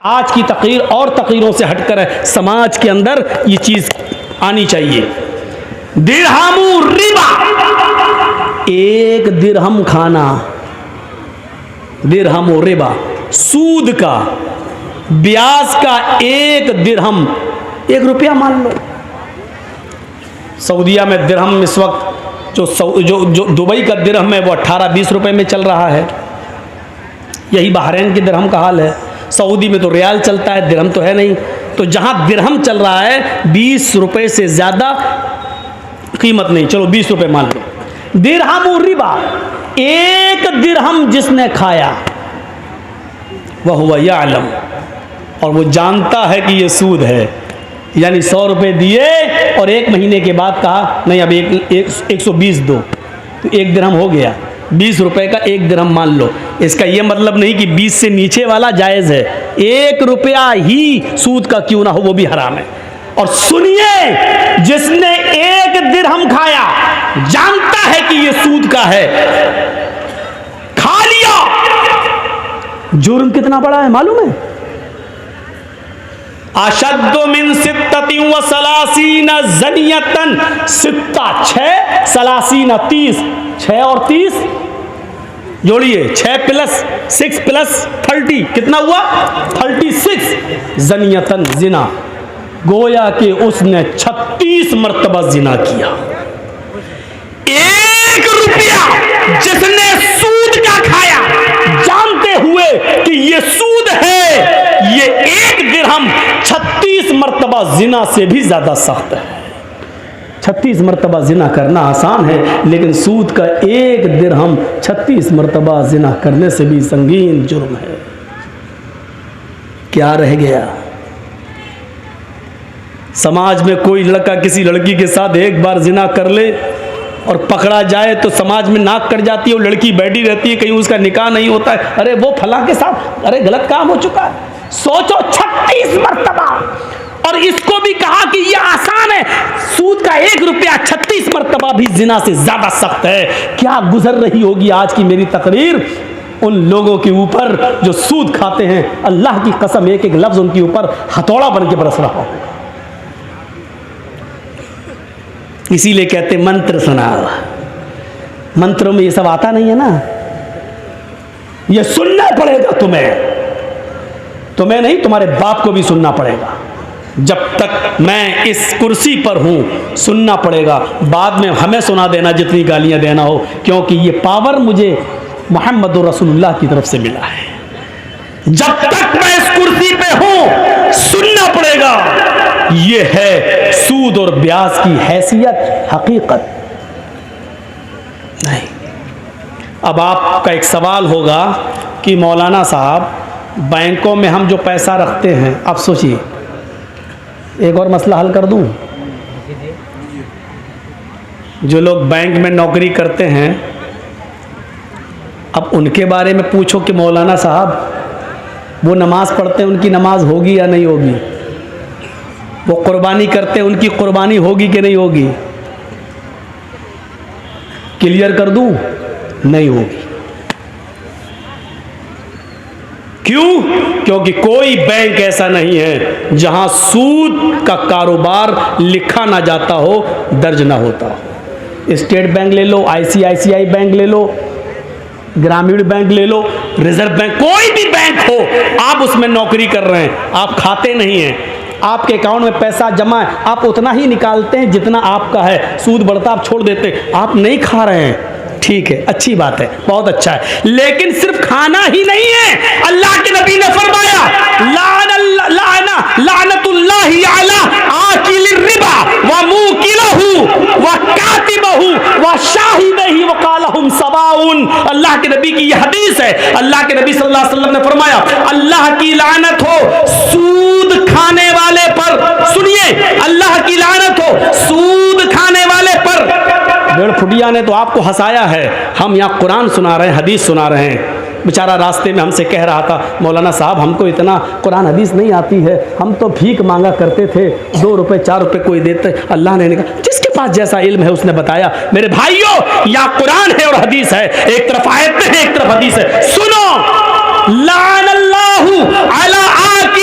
आज की तकरीर और तकरीरों से हटकर है, समाज के अंदर ये चीज आनी चाहिए। दिरहमु रिबा, एक दिरहम खाना, दिरहमु रिबा, सूद का, ब्याज का एक दिरहम, 1 रुपया मान लो। सऊदीया में दिरहम इस वक्त जो दुबई का दिरहम है वो 18-20 रुपए में चल रहा है। यही बहरीन के दिरहम का हाल है। सऊदी में तो रियाल चलता है, दिरहम तो है नहीं। तो जहां दिरहम चल रहा है 20 रुपए से ज्यादा कीमत नहीं, चलो 20 रुपए मान लो। दिरहम रिबा, एक दिरहम जिसने खाया वह हुआ यालम, और वो जानता है कि ये सूद है। यानी 100 रुपए दिए और 1 महीने के बाद कहा नहीं अब 120 दो, तो 1 दिरहम हो गया। 20 रुपए का 1 दिरहम मान लो। इसका यह मतलब नहीं कि 20 से नीचे वाला जायज है, 1 रुपया ही सूद का क्यों ना हो वो भी हराम है। और सुनिए, जिसने 1 दिरहम खाया जानता है कि यह सूद का है, खा लिया, जुर्म कितना बड़ा है मालूम है? अशद्दु मिन सित्ततिन व सलासीन ज़नियतन, सित्ता 6, सलासीन 30, 6 और 30 जोड़िए, 6 + 6 + 30 कितना हुआ? 36 ज़नियतन, जिना। गोया कि उसने 36 मरतबा जिना किया। 1 रुपया जिसने सूद का खाया जानते हुए कि ये सूद है, ये 1 दिरहम 36 मरतबा जिना से भी ज्यादा सख्त है। 36 मरतबा जिना करना आसान है, लेकिन सूद का 1 दिरहम 36 मरतबा जिना करने से भी संगीन जुर्म है। क्या रह गया? समाज में कोई लड़का किसी लड़की के साथ एक बार जिना कर ले और पकड़ा जाए तो समाज में नाक कट जाती है, वो लड़की बैठी रहती है, कहीं उसका निकाह नहीं होता है, अरे वो फला के साथ, अरे गलत काम हो चुका है। सोचो 36 मरतबा, और इसको भी कहा कि ये आसान है। सूद का 1 रुपया 36 मरतबा भी जिना से ज्यादा सख्त है। क्या गुजर रही होगी आज की मेरी तकरीर उन लोगों के ऊपर जो सूद खाते हैं। अल्लाह की कसम, एक एक लफ्ज उनके ऊपर हथौड़ा बन के बरस रहा होगा। इसीलिए कहते मंत्र सुना, मंत्रों में ये सब आता नहीं है ना, ये सुनना पड़ेगा तुम्हें नहीं, तुम्हारे बाप को भी सुनना पड़ेगा। जब तक मैं इस कुर्सी पर हूं सुनना पड़ेगा, बाद में हमें सुना देना जितनी गालियां देना हो, क्योंकि ये पावर मुझे मोहम्मद रसूलुल्लाह की तरफ से मिला है। जब तक मैं इस कुर्सी पे हूं सुनना पड़ेगा। ये है सूद और ब्याज की हैसियत, हकीकत नहीं। अब आपका एक सवाल होगा कि मौलाना साहब, बैंकों में हम जो पैसा रखते हैं, आप सोचिए, एक और मसला हल कर दूं। जो लोग बैंक में नौकरी करते हैं, अब उनके बारे में पूछो कि मौलाना साहब वो नमाज पढ़ते हैं, उनकी नमाज होगी या नहीं होगी? वो कुर्बानी करते हैं, उनकी कुर्बानी होगी कि नहीं होगी? क्लियर कर दूं, नहीं होगी। क्यों? क्योंकि कोई बैंक ऐसा नहीं है जहां सूद का कारोबार लिखा ना जाता हो, दर्ज ना होता हो। स्टेट बैंक ले लो, ICICI बैंक ले लो, ग्रामीण बैंक ले लो, रिजर्व बैंक, कोई भी बैंक हो, आप उसमें नौकरी कर रहे हैं, आप खाते नहीं हैं, आपके अकाउंट में पैसा जमा है, आप उतना ही निकालते हैं जितना आपका है, सूद बढ़ता आप छोड़ देते, आप नहीं खा रहे हैं, ठीक है, अच्छी बात है, बहुत अच्छा है। लेकिन सिर्फ खाना ही नहीं है। अल्लाह के नबी ने फरमाया, लानतुल्लाहि अला आकिलिर रिबा व मुकिलहु व कातिबहु व शाहिदही व क़ालहुम सवाउन। अल्लाह के नबी की यह हदीस है। अल्लाह के नबी सल्लल्लाहु अलैहि वसल्लम ने फरमाया, अल्लाह की लानत हो सूद खाने वाले पर। सुनिए, अल्लाह की लानत हो सूद खाने वाले पर। डेढ़ फुटिया ने तो आपको हंसाया है, हम यहाँ कुरान सुना रहे हैं, हदीस सुना रहे हैं। बेचारा रास्ते में हमसे कह रहा था, मौलाना साहब हमको इतना कुरान हदीस नहीं आती है, हम तो भीख मांगा करते थे, 2 रुपए 4 रुपए कोई देते। अल्लाह ने कहा जिसके पास जैसा इल्म है उसने बताया। मेरे भाइयों, यहाँ कुरान है और हदीस है, एक तरफ आयत है एक तरफ हदीस है। सुनो, लानल्लाहु अला आकिल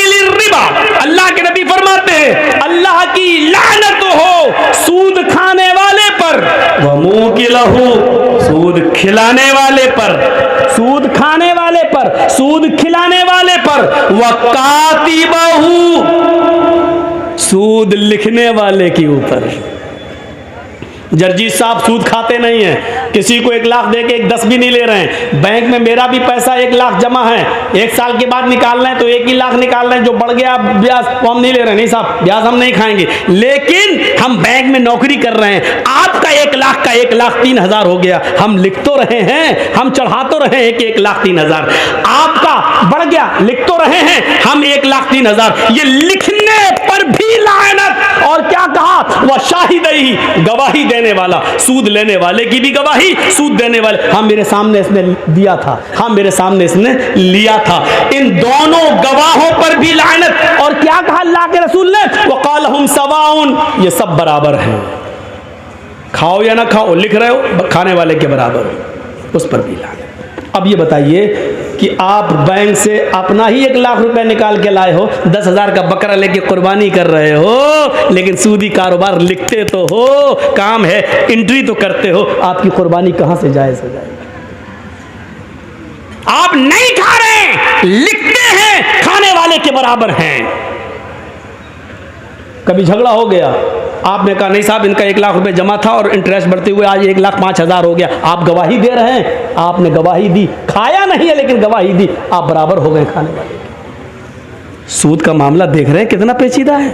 व कातिबहू, सूद लिखने वाले के ऊपर। जर्जी साहब सूद खाते नहीं हैं, किसी को 1 लाख दे के 10 भी नहीं ले रहे हैं। बैंक में मेरा भी पैसा 1 लाख जमा है, 1 साल के बाद निकाल रहे हैं तो 1 ही लाख निकाल रहे हैं, जो बढ़ गया ब्याज वो हम नहीं ले रहे हैं। नहीं साहब, ब्याज हम नहीं खाएंगे, लेकिन हम बैंक में नौकरी कर रहे हैं। आपका 1 लाख का 1,03,000 हो गया, हम लिख तो रहे हैं, हम चढ़ा तो रहे हैं कि 1,03,000, आपका बढ़ गया, लिख तो रहे हैं हम 1,03,000। ये लिखने पर भी लानत। और क्या कहा, वह शाहिदही, गवाही देने वाला, सूद लेने वाले की भी गवाही, सूद देने वाले। हाँ मेरे सामने इसने दिया था, हाँ मेरे सामने इसने लिया था, इन दोनों गवाहों पर भी लानत। और क्या कहा अल्लाह के रसूल ने, वक़ाल हुम सवाउन, ये सब बराबर हैं, खाओ या ना खाओ, लिख रहे हो खाने वाले के बराबर हो, उस पर भी लानत। अब ये बताइए कि आप बैंक से अपना ही 1 लाख रुपए निकाल के लाए हो, 10,000 का बकरा लेके कुर्बानी कर रहे हो, लेकिन सूदी कारोबार लिखते तो हो, काम है, एंट्री तो करते हो, आपकी कुर्बानी कहां से जायज हो जाएगी? आप नहीं खा रहे, लिखते हैं, खाने वाले के बराबर हैं। कभी झगड़ा हो गया, आपने कहा नहीं साहब इनका 1 लाख रुपए जमा था और इंटरेस्ट बढ़ते हुए आज 1,05,000 हो गया, आप गवाही दे रहे हैं, आपने गवाही दी, खाया नहीं है लेकिन गवाही दी, आप बराबर हो गए खाने वाले के। सूद का मामला देख रहे हैं कितना पेचीदा है,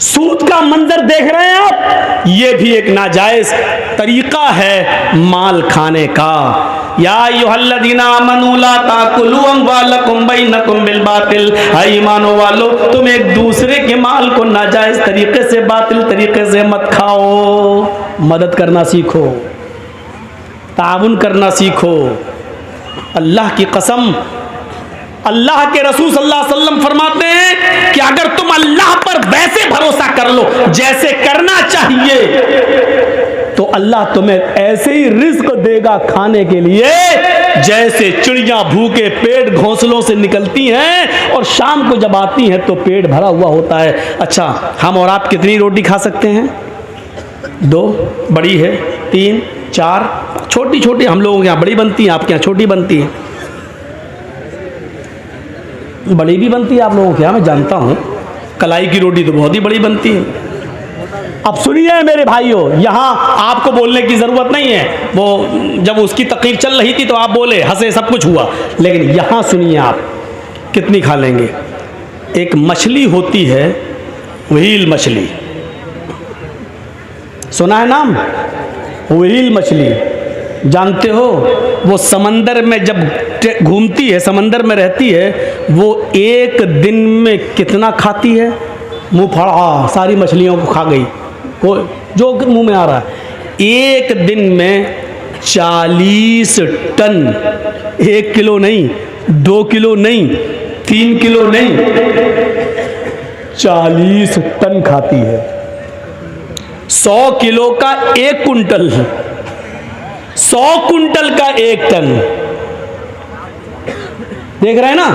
सूद का मंजर देख रहे हैं आप, ये भी एक नाजायज तरीका है माल खाने का। या अय्युहल्लज़ीना आमनू ला ताकुलू अम्वालकुम बैनकुम बिल बातिल, है ईमानो वालो तुम एक दूसरे के माल को नाजायज तरीके से, बातिल तरीके से मत खाओ। मदद करना सीखो, ताउन करना सीखो। अल्लाह की कसम, अल्लाह के रसूल सल्लल्लाहु अलैहि वसल्लम फरमाते हैं कि अगर तुम अल्लाह पर वैसे भरोसा कर लो जैसे करना चाहिए, तो अल्लाह तुम्हें ऐसे ही रिज्क देगा खाने के लिए जैसे चिड़ियां भूखे पेट घोंसलों से निकलती हैं और शाम को जब आती हैं तो पेट भरा हुआ होता है। अच्छा, हम और आप कितनी रोटी खा सकते हैं? 2 बड़ी है, 3 4 छोटी छोटी, हम लोगों के यहाँ बड़ी बनती है, आपके यहाँ छोटी बनती है। बड़ी भी बनती है आप लोगों के यहाँ, मैं जानता हूँ, कलाई की रोटी तो बहुत ही बड़ी बनती है। अब सुनिए मेरे भाइयों, यहाँ आपको बोलने की ज़रूरत नहीं है, वो जब उसकी तकलीफ चल रही थी तो आप बोले, हंसे, सब कुछ हुआ, लेकिन यहाँ सुनिए आप कितनी खा लेंगे। एक मछली होती है, व्हील मछली, सुना है नाम? व्हील मछली, जानते हो वो समंदर में जब घूमती है, समंदर में रहती है, वो एक दिन में कितना खाती है? मुंह फाड़ा सारी मछलियों को खा गई, वो जो मुंह में आ रहा है। एक दिन में 40 टन, 1 किलो नहीं, 2 किलो नहीं, 3 किलो नहीं, 40 टन खाती है। 100 किलो का 1 कुंटल, 100 कुंटल का 1 टन, देख रहे हैं ना?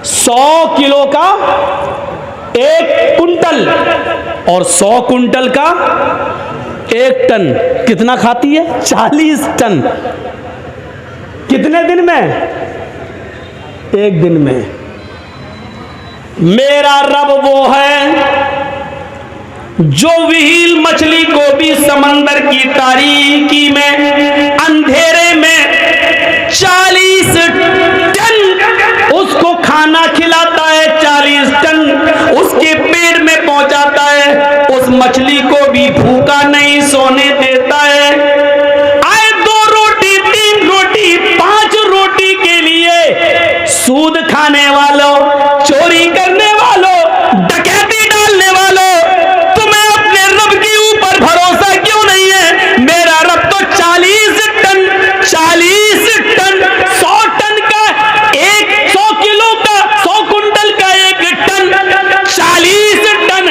100 किलो का 1 कुंटल और 100 कुंटल का 1 टन कितना खाती है? 40 टन। कितने दिन में? 1 दिन में। मेरा रब वो है जो व्हील मछली को भी समंदर की तारीकी में, अंधेरे में 40 टन उसको खाना खिलाता है, 40 टन उसके पेट में पहुंचाता है, उस मछली को भी भूखा नहीं सोने देता है। आए 2 रोटी, 3 रोटी, 5 रोटी के लिए सूद खाने वालों, चोरी करने वालों, डकैती डालने वालों, तुम्हें अपने रब के ऊपर भरोसा क्यों नहीं है? मेरा रब तो 40 टन, 40 टन, 100 टन का 100 किलो का, 100 कुंटल का 1 टन, 40 टन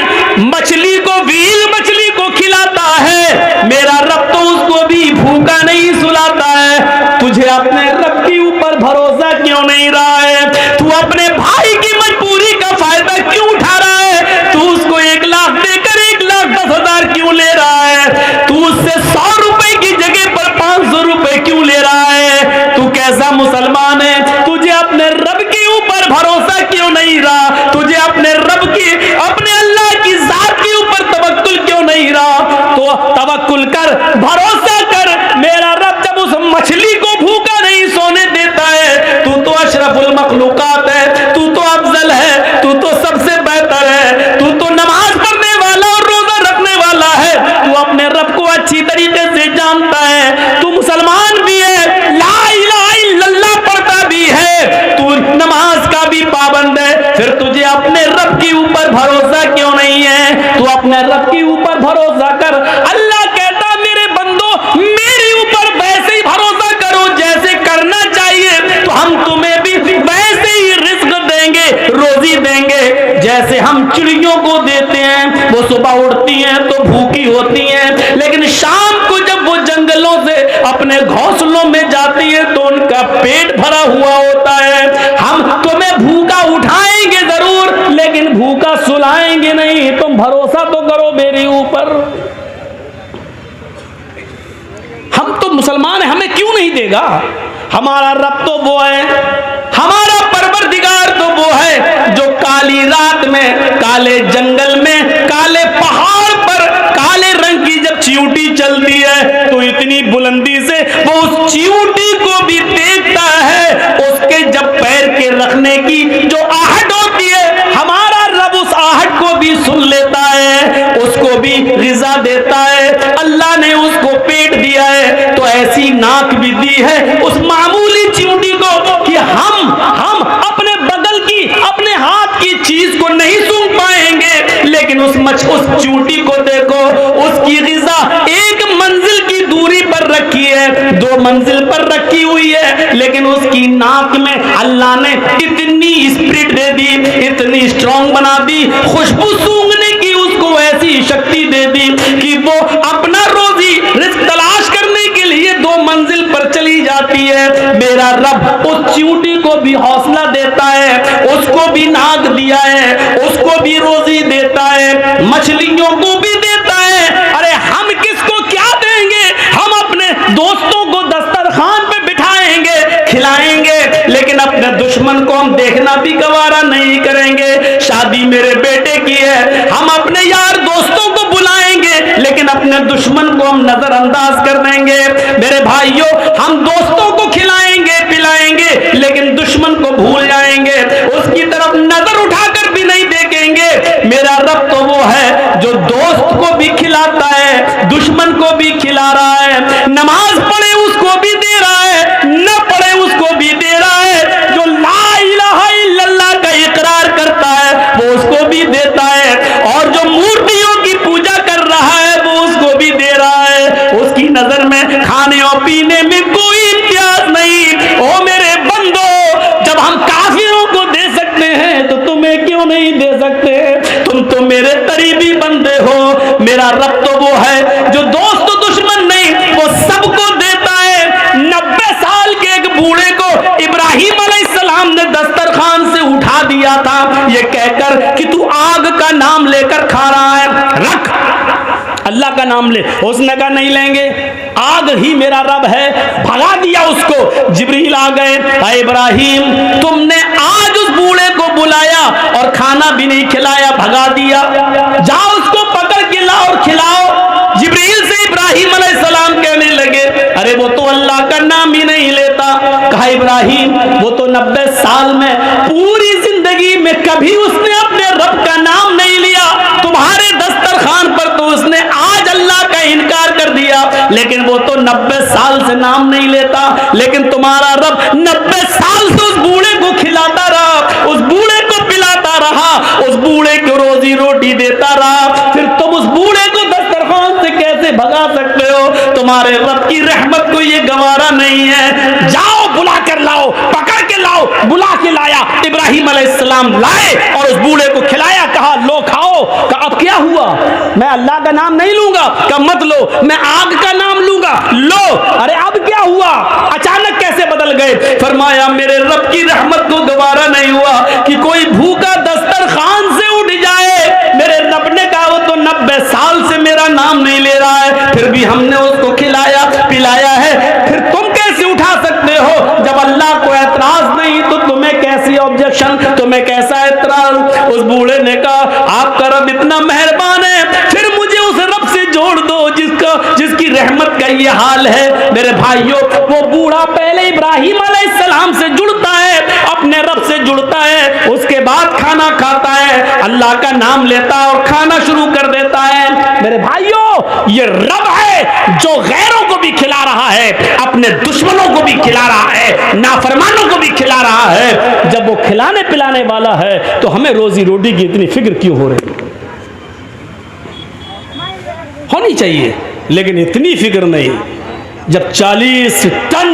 मछली को, व्हील मछली को खिलाता है। मेरा रब तो उसको भी भूखा नहीं सुलाता है। तुझे अपने रब के ऊपर भरोसा क्यों नहीं रहा है? तू अपने भाई की मजबूरी का फायदा क्यों अशरफुल मखलूकात है, तू तो अफजल है, तू तो सबसे बेहतर है, तू तो नमाज पढ़ने वाला और रोजा रखने वाला है, तू अपने रब को अच्छी तरीके से जानता है, तू मुसलमान भी है, ला इलाहा इल्लल्लाह पढ़ता भी है, तू नमाज का भी पाबंद है, फिर तुझे अपने रब के ऊपर भरोसा क्यों नहीं है? तू अपने रब के ऊपर भरोसा कर। अल्लाह कहता मेरे बंदो मेरे ऊपर वैसे ही भरोसा करो जैसे करना चाहिए, तो हम तुम्हें भी वैसे ही रिस्क देंगे, रोजी देंगे, जैसे हम चिड़ियों को देते हैं। वो सुबह उड़ती हैं तो भूखी होती हैं, लेकिन शाम को जब वो जंगलों से अपने घोंसलों में जाती है तो उनका पेट भरा हुआ होता है। हम तुम्हें भूखा उठाएंगे जरूर, लेकिन भूखा सुलाएंगे नहीं। तुम भरोसा तो करो मेरे ऊपर। हम तो मुसलमान हैं, हमें क्यों नहीं देगा? हमारा रब तो वो है, हमारा परवरदिगार तो वो है जो काली रात में, काले जंगल में, काले पहाड़ पर काले रंग की जब चींटी चलती है तो इतनी बुलंदी से वो उस चींटी को भी देखता है। उसके जब पैर के रखने की जो आहट होती है, हमारा रब उस आहट को भी सुन लेता है, उसको भी ग़िज़ा देता है। अल्लाह ने उसको पेट दिया है तो ऐसी नाक भी दी है उस मामूली चींटी को कि हम अपने बगल की, अपने हाथ की चीज को नहीं सूंघ पाएंगे, लेकिन उस चींटी को देखो, उसकी ग़िज़ा एक मंजिल की दूरी पर रखी है, 2 मंजिल पर रखी हुई है, लेकिन उसकी नाक में अल्लाह ने इतनी स्पिरिट दे दी, इतनी स्ट्रॉन्ग बना दी, खुशबू सूंघने की उसको ऐसी शक्ति दे दी कि वो अपना रोजी रिस्क तलाश करने के लिए 2 मंजिल पर चली जाती है। मेरा रब उस चींटी को भी हौसला देता है, उसको भी नाक दिया है, उसको भी रोजी देता है, मछलियों को भी देता है। अरे हम किसको क्या देंगे? हम अपने दोस्तों को दस्तरखान पे बिठाएंगे, खिलाएंगे, लेकिन अपने दुश्मन को हम देखना भी गवारा नहीं करेंगे। शादी मेरे बेटे की है, हम अपने यार दोस्तों को बुलाएंगे, लेकिन अपने दुश्मन को हम नजरअंदाज कर देंगे। मेरे भाइयों, हम दोस्तों को खिलाएंगे पिलाएंगे, लेकिन दुश्मन को भूल जाएंगे, उसकी तरफ नजर उठाकर भी नहीं देखेंगे। मेरा रब तो वो है जो दोस्त को भी खिलाता है, दुश्मन को भी खिला रहा है, नमाज पढ़े उसको भी दे रहा है, न पढ़े उसको भी दे रहा है, जो ला इलाहा इल्लल्लाह का इकरार करता है वो उसको भी देता है, और जो मूर्तियों की पूजा कर रहा है वो उसको भी दे रहा है। उसकी नजर में खाने और पीने में कोई इम्तियाज नहीं। ओ मेरे बंदो, जब हम काफिरों को दे सकते हैं तो तुम्हें क्यों नहीं दे सकते? तुम तो मेरे करीबी बंदे हो। मेरा रब तो वो है जो दोस्त दुश्मन नहीं, वो सबको देता है। 90 साल के एक बूढ़े को इब्राहिम अलैहिस्सलाम ने दस्तरखान से उठा दिया था, ये कहकर कि तू आग का नाम लेकर खा रहा है, रख, अल्लाह का नाम ले। उसने कहा नहीं लेंगे, आग ही मेरा रब है। भगा दिया उसको। जिब्रील आ गए, अरे इब्राहिम, तुमने आज उस बूढ़े को बुलाया और खाना भी नहीं खिलाया, भगा दिया, जाओ उसको पकड़ के लाओ और खिलाओ। जिब्रील से इब्राहिम अलैहिस्सलाम कहने लगे, अरे वो तो अल्लाह का नाम ही नहीं लेता। कहा इब्राहिम, वो तो 90 साल में पूरी जिंदगी में कभी उसने अपने रब का नाम नहीं लिया, तुम्हारे दस्तरखान पर तो उसने आज अल्लाह का इनकार कर दिया, लेकिन वो तो 90 साल से नाम नहीं लेता। लेकिन तुम्हारा रब 90 साल से उस बूढ़े को खिलाता रहा, उस बूढ़े को पिलाता रहा, उस बूढ़े को रोजी रोटी देता रहा, फिर तुम उस बूढ़े को दस्तरखान से कैसे भगा सकते हो? तुम्हारे रब की रहमत को ये गवारा नहीं है। जाओ बुला कर लाओ, पकड़ के लाओ। बुला के लाया, इब्राहिम अलैहिस्सलाम लाए और उस बूढ़े को खिलाया। कहा लो खाओ। कहा अब क्या हुआ? मैं अल्लाह का नाम नहीं लूंगा। कहा मत लो, मैं आग का नाम लूंगा। लो। अरे अब क्या हुआ? अचानक कैसे बदल गए? फरमाया मेरे रब की रहमत को गवारा नहीं हुआ कि कोई भूखा दस्तरखान से उठ जाए। मेरे रब ने कहा वो तो 90 साल से मेरा नाम नहीं ले रहा है, फिर भी हमने उसको खिलाया पिलाया है, फिर तुम कैसे उठा सकते हो? जब अल्लाह को एतराज नहीं तो तुम्हें कैसी ऑब्जेक्शन, तुम्हें कैसा एतराज? उस बूढ़े ने कहा आपका रब इतना मेहरबान है, फिर मुझे उस रब से जोड़ दो जिसकी रहमत का ये हाल है। मेरे भाइयों, वो बूढ़ा पहले इब्राहिम अलैहिस्सलाम से जुड़ता है, जुड़ता है, उसके बाद खाना खाता है, अल्लाह का नाम लेता है और खाना शुरू कर देता है। मेरे भाइयों, ये रब है जो गैरों को भी खिला रहा है, अपने दुश्मनों को भी खिला रहा है, नाफरमानों को भी खिला रहा है। जब वो खिलाने पिलाने वाला है तो हमें रोजी रोटी की इतनी फिक्र क्यों हो रही? होनी चाहिए, लेकिन इतनी फिक्र नहीं। जब 40 टन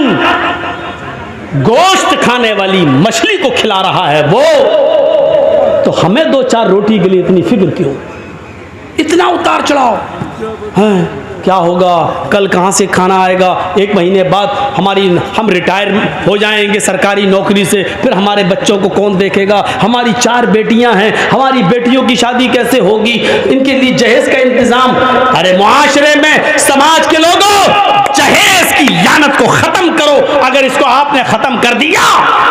गोश्त खाने वाली मछली को खिला रहा है वो, तो हमें 2-4 रोटी के लिए इतनी फिक्र क्यों? इतना उतार चढ़ाव है। क्या होगा, कल कहाँ से खाना आएगा, 1 महीने बाद हम रिटायर हो जाएंगे सरकारी नौकरी से, फिर हमारे बच्चों को कौन देखेगा? हमारी 4 बेटियां हैं, हमारी बेटियों की शादी कैसे होगी? इनके लिए जहेज का इंतजाम। अरे मुआशरे में, समाज के लोगों, जहेज की लानत को खत्म करो। अगर इसको आपने खत्म कर दिया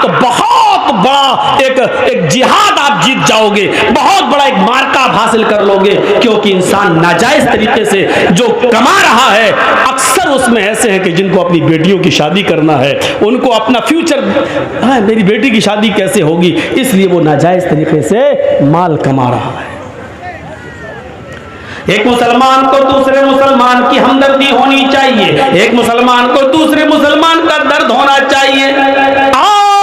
तो बहुत बड़ा एक जिहाद आप जीत जाओगे, बहुत बड़ा एक मार्का आप हासिल कर लोगे। क्योंकि इंसान नाजायज तरीके से जो कमा रहा है, अक्सर उसमें ऐसे हैं कि जिनको अपनी बेटियों की शादी करना है, उनको अपना फ्यूचर, मेरी बेटी की शादी कैसे होगी, इसलिए वो नाजायज तरीके से माल कमा रहा है। एक मुसलमान को दूसरे मुसलमान की हमदर्दी होनी चाहिए, एक मुसलमान को दूसरे मुसलमान का दर्द होना चाहिए। आओ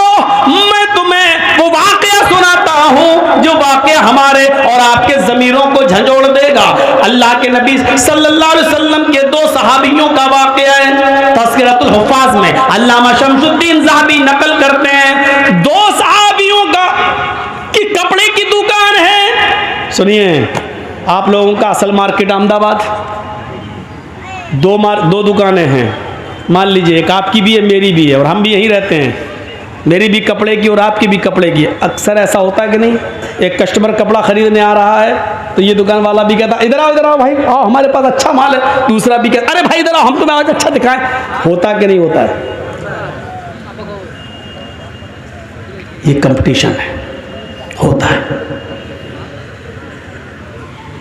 मैं तुम्हें वो वाकया सुनाता हूं जो वाकया हमारे और आपके ज़मीरों को झंझोड़ देगा। अल्लाह के नबी सल्लल्लाहु अलैहि वसल्लम के 2 सहाबियों का वाकया है। तज़किरतुल हुफ़ाज़ में अल्लामा शमसुद्दीन ज़हाबी नकल करते हैं, 2 सहाबियों का की कपड़े की दुकान है। सुनिए, आप लोगों का असल मार्केट अहमदाबाद, 2 दुकानें हैं। मान लीजिए एक आपकी भी है, मेरी भी है, और हम भी यहीं रहते हैं। मेरी भी कपड़े की और आपकी भी कपड़े की। अक्सर ऐसा होता है कि नहीं, एक कस्टमर कपड़ा खरीदने आ रहा है तो ये दुकान वाला भी कहता इधर आओ भाई, आओ हमारे पास अच्छा माल है। दूसरा भी कहता अरे भाई इधर आओ, हम तुम्हें आज अच्छा दिखाएं। होता कि नहीं होता है? ये कंपटीशन है, होता है।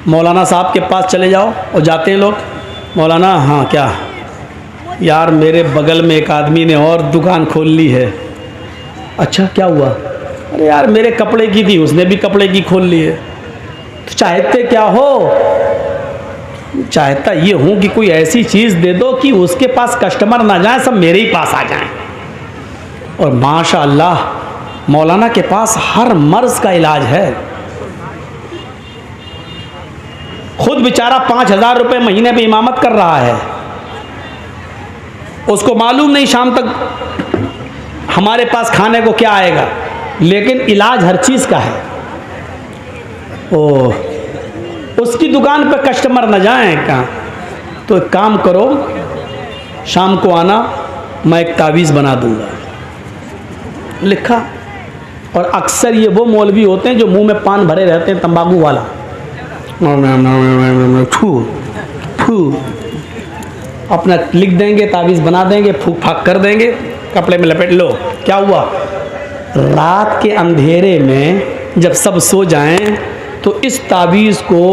मौलाना साहब के पास चले जाओ और जाते हैं लोग, मौलाना हाँ क्या यार, मेरे बगल में एक आदमी ने और दुकान खोल ली है। अच्छा क्या हुआ? अरे यार मेरे कपड़े की थी, उसने भी कपड़े की खोल ली है। तो चाहते क्या हो? चाहता ये हूँ कि कोई ऐसी चीज़ दे दो कि उसके पास कस्टमर ना जाए, सब मेरे ही पास आ जाएं। और माशाअल्लाह मौलाना के पास हर मर्ज का इलाज है। खुद बेचारा 5,000 रुपये महीने पे इमामत कर रहा है। उसको मालूम नहीं शाम तक हमारे पास खाने को क्या आएगा, लेकिन इलाज हर चीज़ का है। उसकी दुकान पे कस्टमर न जाएं कहाँ, तो एक काम करो, शाम को आना, मैं एक तावीज़ बना दूंगा। लिखा। और अक्सर ये वो मौलवी होते हैं जो मुंह में पान भरे रहते हैं, तंबाकू वाला, अपना लिख देंगे, तावीज़ बना देंगे, फूक फाक कर देंगे, कपड़े में लपेट लो। क्या हुआ? रात के अंधेरे में जब सब सो जाएं तो इस तावीज़ को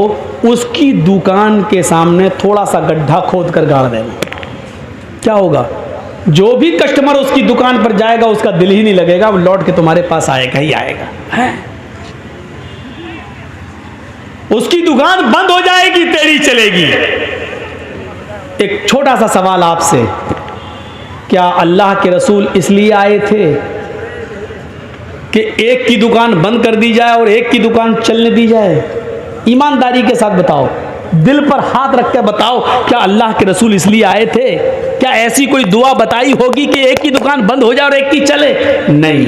उसकी दुकान के सामने थोड़ा सा गड्ढा खोद कर गाड़ देना। क्या होगा? जो भी कस्टमर उसकी दुकान पर जाएगा उसका दिल ही नहीं लगेगा, वो लौट के तुम्हारे पास आएगा ही आएगा है। उसकी दुकान बंद हो जाएगी, तेरी चलेगी। एक छोटा सा सवाल आपसे, क्या अल्लाह के रसूल इसलिए आए थे कि एक की दुकान बंद कर दी जाए और एक की दुकान चलने दी जाए? ईमानदारी के साथ बताओ, दिल पर हाथ रख के बताओ, क्या अल्लाह के रसूल इसलिए आए थे? क्या ऐसी कोई दुआ बताई होगी कि एक की दुकान बंद हो जाए और एक की चले? नहीं।